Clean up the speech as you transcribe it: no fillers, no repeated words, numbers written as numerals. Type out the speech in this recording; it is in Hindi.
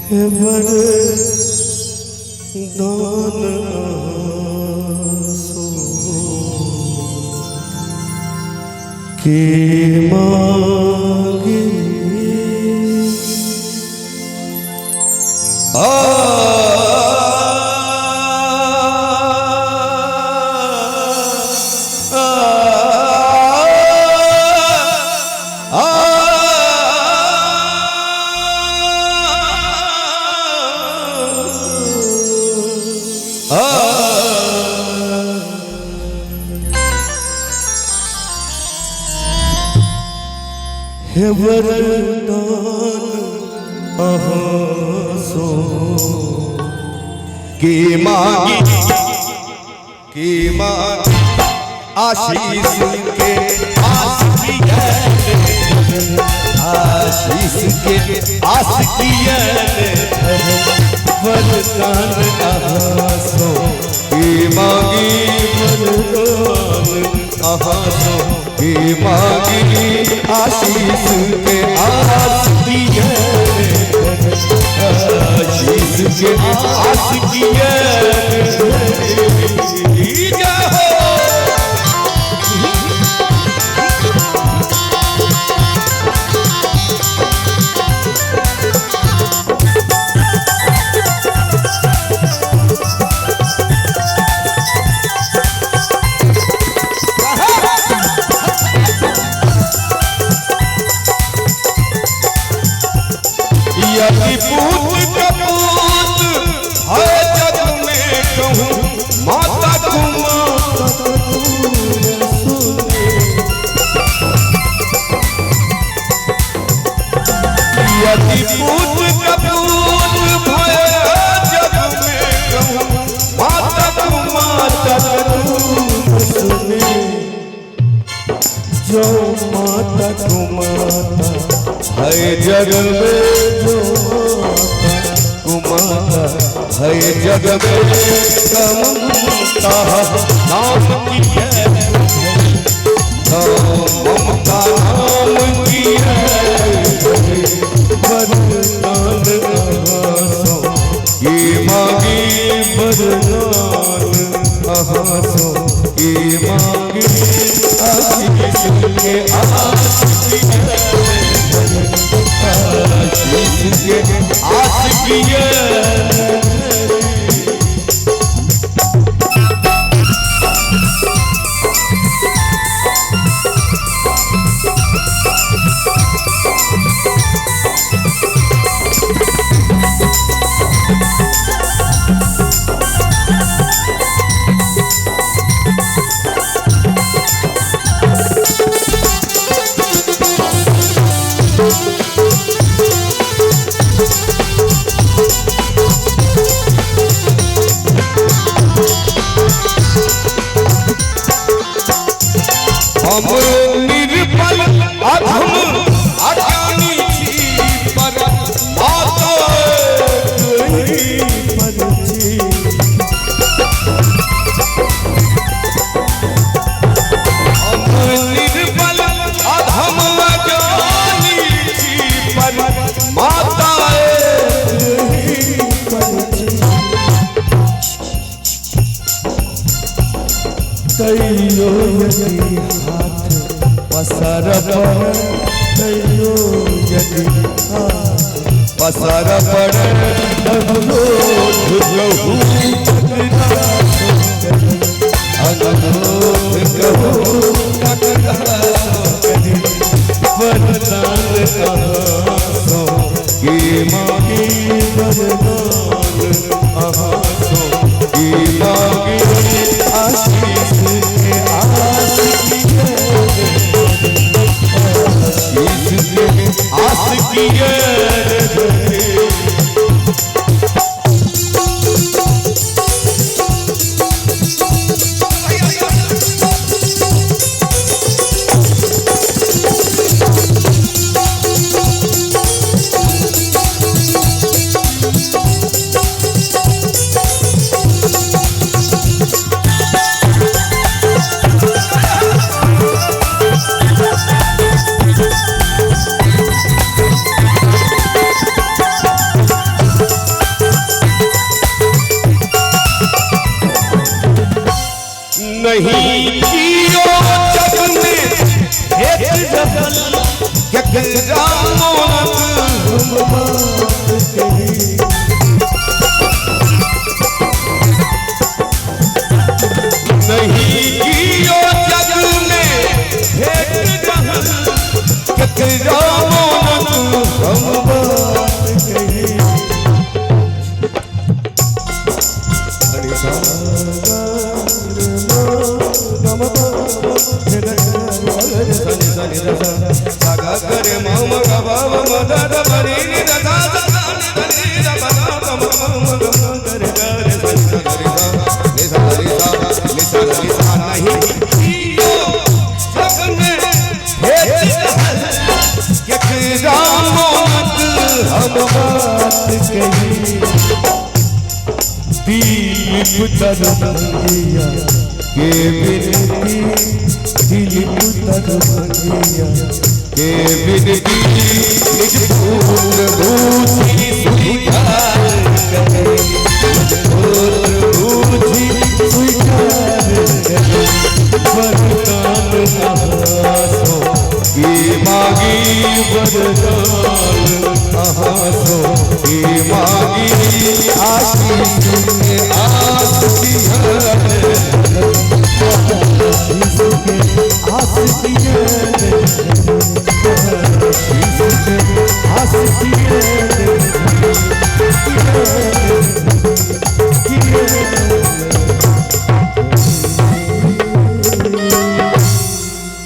हे वरदान आंसू की मांगी हे वरदान आंसू की मांगी आशीष के आस की आशीष के आस की वरदान आंसू की मांगी वरदान आंसू की मांगी आशीष के आस की आशीष के आस की यदि पूत कपूत है जग में कहूँ माता यदि पूत कपूत है जग में कहूँ माता सुने जो माता है जग में जो कुमाता है जग में कमता नाम की है ममता नाम की है वरदान आंसू की मांगी वरदान आंसू की मांगी आशीष के आस की आस की हम निर्बल अधम अज्ञानी थी पर माता हम निर्बल अधम अज्ञानी थी पर माता तैयो यदि हाथ पसर तैयो यदि हाथ पसर पड़े अनुरोध वरदान आंसू की मांगी वरदान आंसू की मांगी आशीष के आस की आस की नहीं जियो जग में एक जहल केकरा मोनत हम बात कही नहीं जियो जग में एक जहल केकरा मोनत हम बात कही करे मम गबाव मदद बरी नि रदा सनी नी रबा मम करे करे सनी सा रे सा रे सा नहीं जियो जग में केकरा मोनत हम बात कही दिल पुतर मंगिया के बिनती दिल पुतर मंगिया के बिनती निज पुत्र बूझी स्वीकार करे पुत्र बूझी स्वीकार करे वरदान आसो की मांगी वरदान आसो की मांगी आशीष में आस की है आस की है